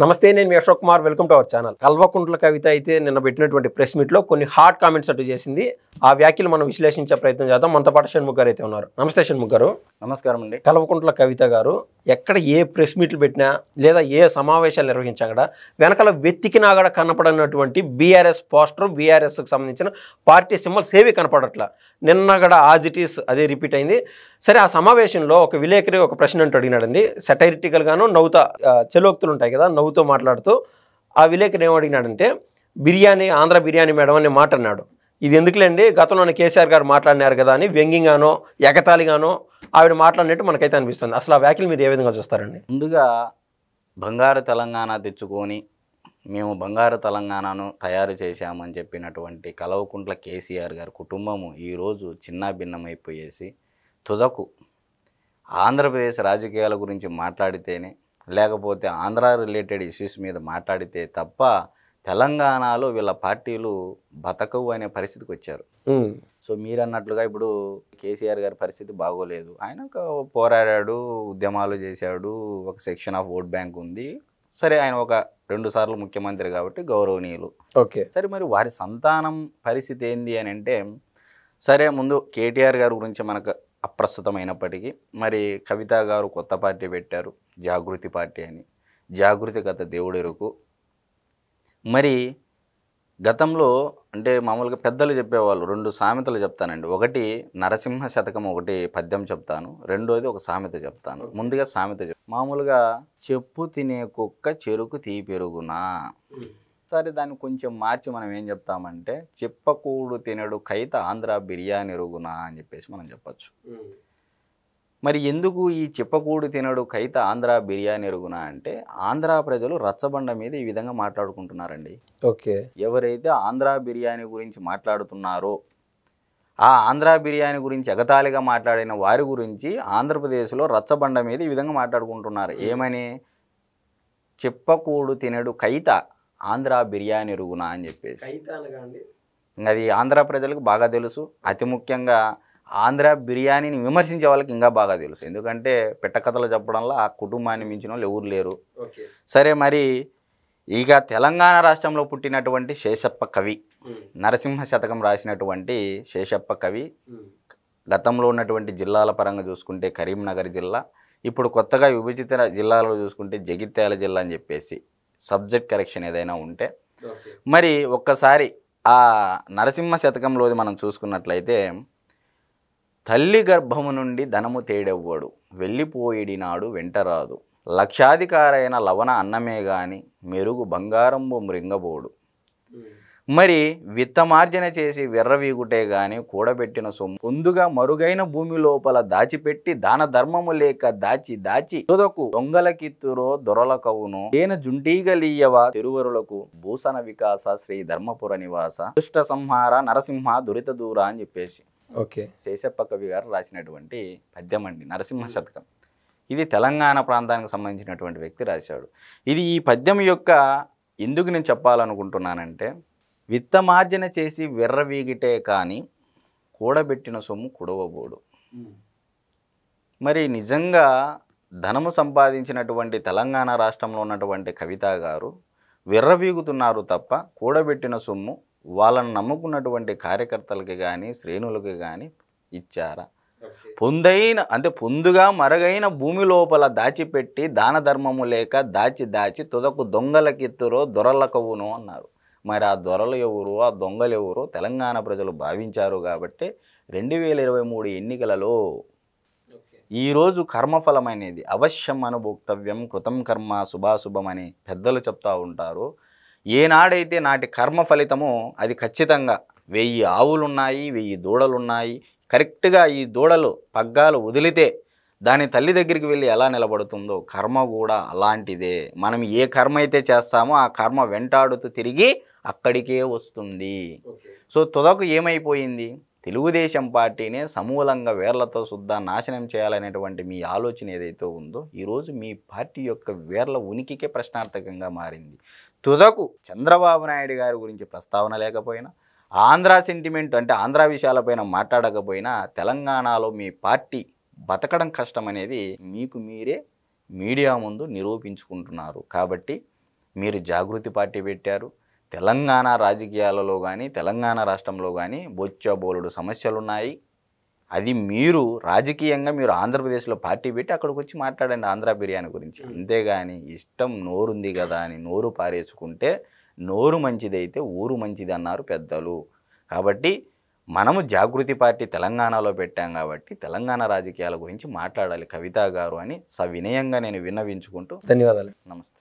నమస్తే, నేను మీ Ashok Kumar. Welcome to our channel. Kalvakuntla Kavitha అయితే నిన్న పెట్టినటువంటి ప్రెస్ మీట్లో కొన్ని హాట్ కామెంట్స్ అటు చేసింది. ఆ వ్యాఖ్యలు మనం విశ్లేషించే ప్రయత్నం చేద్దాం. మనతో పాటు షణ్ముఖ్ గారు అయితే ఉన్నారు. నమస్తే షణ్ముఖ్ గారు. నమస్కారం అండి. కల్వకుంట్ల కవిత గారు ఎక్కడ ఏ ప్రెస్ మీట్లు పెట్టినా లేదా ఏ సమావేశాలు నిర్వహించా కూడా వెనకాల వెతికినా కూడా కనపడనటువంటి బీఆర్ఎస్ పోస్టర్, బీఆర్ఎస్కి సంబంధించిన పార్టీ సింబల్స్ ఏవి కనపడట్లా. నిన్న కూడా యాజ్ ఇట్ ఈస్ అదే రిపీట్ అయింది. సరే, ఆ సమావేశంలో ఒక విలేకరి ఒక ప్రశ్న అంటూ అడిగినాడండి. సెటైరిటికల్గాను నవ్వుతా, చెలోక్తులు ఉంటాయి కదా, నవ్వుతూ మాట్లాడుతూ ఆ విలేకరి ఏమడిగినాడంటే, బిర్యానీ ఆంధ్ర బిర్యానీ మేడం అనే మాట అన్నాడు. ఇది ఎందుకులేండి, గతంలోనే కేసీఆర్ గారు మాట్లాడినారు కదా అని వ్యంగ్యంగానో ఎగతాళిగానో ఆవిడ మాట్లాడినట్టు మనకైతే అనిపిస్తుంది. అసలు ఆ వ్యాఖ్యలు మీరు ఏ విధంగా చూస్తారండి? ముందుగా బంగారు తెలంగాణ తెచ్చుకొని మేము బంగారు తెలంగాణను తయారు చేశామని చెప్పినటువంటి కల్వకుంట్ల కేసీఆర్ గారి కుటుంబము ఈరోజు చిన్న భిన్నమైపోయేసి తుదకు ఆంధ్రప్రదేశ్ రాజకీయాల గురించి మాట్లాడితేనే, లేకపోతే ఆంధ్ర రిలేటెడ్ ఇష్యూస్ మీద మాట్లాడితే తప్ప తెలంగాణలో వీళ్ళ పార్టీలు బతకవు అనే పరిస్థితికి వచ్చారు. సో మీరు అన్నట్లుగా ఇప్పుడు కేసీఆర్ గారి పరిస్థితి బాగోలేదు. ఆయన పోరాడాడు, ఉద్యమాలు చేశాడు, ఒక సెక్షన్ ఆఫ్ ఓట్ బ్యాంక్ ఉంది. సరే, ఆయన ఒక 2 సార్లు ముఖ్యమంత్రి కాబట్టి గౌరవనీయులు. ఓకే, సరే, మరి వారి సంతానం పరిస్థితి ఏంది అని అంటే, సరే ముందు కేటీఆర్ గారి గురించి మనకు అప్రస్తుతమైనప్పటికీ మరి కవిత గారు కొత్త పార్టీ పెట్టారు, జాగృతి పార్టీ అని. జాగృతి గత దేవుడెరుకు. మరి గతంలో అంటే మామూలుగా పెద్దలు చెప్పేవాళ్ళు 2 సామెతలు చెప్తానండి. ఒకటి నరసింహ శతకం, ఒకటి పద్యం చెప్తాను. రెండోది ఒక సామెత చెప్తాను. ముందుగా సామెత మామూలుగా చెప్పు తినే కుక్క చెరుకు తీపెరుగునా. సరే, దాన్ని కొంచెం మార్చి మనం ఏం చెప్తామంటే, చెప్పకూడు తినడు కైత ఆంధ్ర బిర్యానీ ఎరుగునా అని చెప్పేసి మనం చెప్పచ్చు. మరి ఎందుకు ఈ చెప్పకూడు తినడు కైత ఆంధ్ర బిర్యానీ ఎరుగునా అంటే, ఆంధ్ర ప్రజలు రచ్చబండ మీద ఈ విధంగా మాట్లాడుకుంటున్నారండి. ఓకే, ఎవరైతే ఆంధ్ర బిర్యానీ గురించి మాట్లాడుతున్నారో ఆ ఆంధ్ర బిర్యానీ గురించి ఎగతాళిగా మాట్లాడిన వారి గురించి ఆంధ్రప్రదేశ్లో రచ్చబండ మీద ఈ విధంగా మాట్లాడుకుంటున్నారు. ఏమని? చెప్పకూడు తినడు కైత ఆంధ్ర బిర్యానీ ఎరుగునా అని చెప్పేసి. అది ఆంధ్ర ప్రజలకు బాగా తెలుసు. అతి ముఖ్యంగా ఆంధ్ర బిర్యానీని విమర్శించే వాళ్ళకి ఇంకా బాగా తెలుసు. ఎందుకంటే పెట్టకథలు చెప్పడంలో ఆ కుటుంబాన్ని మించిన వాళ్ళు ఎవరు లేరు. సరే, మరి ఇక తెలంగాణ రాష్ట్రంలో పుట్టినటువంటి శేషప్ప కవి, నరసింహ శతకం రాసినటువంటి శేషప్ప కవి, గతంలో ఉన్నటువంటి జిల్లాల పరంగా చూసుకుంటే కరీంనగర్ జిల్లా, ఇప్పుడు కొత్తగా విభజిత జిల్లాలో చూసుకుంటే జగిత్యాల జిల్లా అని చెప్పేసి సబ్జెక్ట్ కరెక్షన్ ఏదైనా ఉంటే, మరి ఒక్కసారి ఆ నరసింహ శతకంలోది మనం చూసుకున్నట్లయితే, తల్లి గర్భము నుండి ధనము తేడెవ్వడు, వెళ్ళిపోయిడినాడు వెంటరాదు, లక్షాధికారైన లవణ అన్నమే గాని మెరుగు బంగారంబు మృంగబోడు. మరి విత్తమార్జన చేసి వెర్రవీగుటే గాని కూడబెట్టిన సొమ్ము పొందుగా మరుగైన భూమి లోపల దాచిపెట్టి దాన ధర్మము లేక దాచి దాచి తుదకు దొంగలకిత్తురో దొరలకవును ఏన జుంటీగలీయవా తిరువరులకు భూషణ వికాస శ్రీ ధర్మపుర నివాస దుష్ట సంహార నరసింహ దురిత దూర అని చెప్పేసి ఓకే, శేషప్ప కవి గారు రాసినటువంటి పద్యం అండి నరసింహ శతకం. ఇది తెలంగాణ ప్రాంతానికి సంబంధించినటువంటి వ్యక్తి రాశాడు. ఇది ఈ పద్యం యొక్క ఎందుకు నేను చెప్పాలనుకుంటున్నానంటే, విత్తమార్జన చేసి వెర్రవీగిటే కానీ కూడబెట్టిన సొమ్ము కుడవబోడు. మరి నిజంగా ధనము సంపాదించినటువంటి తెలంగాణ రాష్ట్రంలో ఉన్నటువంటి కవిత గారు వెర్రవీగుతున్నారు తప్ప కూడబెట్టిన సొమ్ము వాళ్ళని నమ్ముకున్నటువంటి కార్యకర్తలకి కానీ శ్రేణులకి కానీ ఇచ్చారా? పొందుగా మరుగైన భూమి లోపల దాచిపెట్టి దాన ధర్మము లేక దాచి దాచి తుదకు దొంగలకిత్తురో దొరలకవును అన్నారు. మరి ఆ దొరలు ఎవరు, ఆ దొంగలు ఎవరు తెలంగాణ ప్రజలు భావించారు. కాబట్టి 2023 ఎన్నికలలో ఈరోజు కర్మఫలం అనేది అవశ్యం అనుభోక్తవ్యం, కృతం కర్మ శుభాశుభమని పెద్దలు చెప్తూ ఉంటారు. ఏనాడైతే నాటి కర్మ ఫలితమో అది ఖచ్చితంగా 1000 ఆవులున్నాయి, 1000 దూడలున్నాయి. కరెక్ట్గా ఈ దూడలు పగ్గాలు వదిలితే దాని తల్లి దగ్గరికి వెళ్ళి ఎలా నిలబడుతుందో కర్మ కూడా అలాంటిదే. మనం ఏ కర్మ అయితే చేస్తామో ఆ కర్మ వెంటాడుతూ తిరిగి అక్కడికే వస్తుంది. సో తుదకు ఏమైపోయింది? తెలుగుదేశం పార్టీనే సమూలంగా వేర్లతో శుద్ధ నాశనం చేయాలనేటువంటి మీ ఆలోచన ఏదైతే ఉందో ఈరోజు మీ పార్టీ యొక్క వేర్ల ఉనికికే ప్రశ్నార్థకంగా మారింది. తుదకు చంద్రబాబు నాయుడు గారి గురించి ప్రస్తావన లేకపోయినా, ఆంధ్ర సెంటిమెంట్ అంటే ఆంధ్ర విషయాలపైన మాట్లాడకపోయినా తెలంగాణలో మీ పార్టీ బతకడం కష్టం అనేది మీకు మీరే మీడియా ముందు నిరూపించుకుంటున్నారు. కాబట్టి మీరు జాగృతి పార్టీ పెట్టారు. తెలంగాణ రాజకీయాలలో కానీ తెలంగాణ రాష్ట్రంలో కానీ బోలెడు సమస్యలు ఉన్నాయి. అది మీరు రాజకీయంగా మీరు ఆంధ్రప్రదేశ్లో పార్టీ పెట్టి అక్కడికి వచ్చి మాట్లాడండి ఆంధ్ర బిర్యానీ గురించి. అంతేగాని ఇష్టం నోరుంది కదా అని నోరు పారేసుకుంటే నోరు మంచిదైతే ఊరు మంచిది అన్నారు పెద్దలు. కాబట్టి మనము జాగృతి పార్టీ తెలంగాణలో పెట్టాం కాబట్టి తెలంగాణ రాజకీయాల గురించి మాట్లాడాలి కవిత గారు అని సవినయంగా నేను విన్నవించుకుంటూ ధన్యవాదాలు. నమస్తే.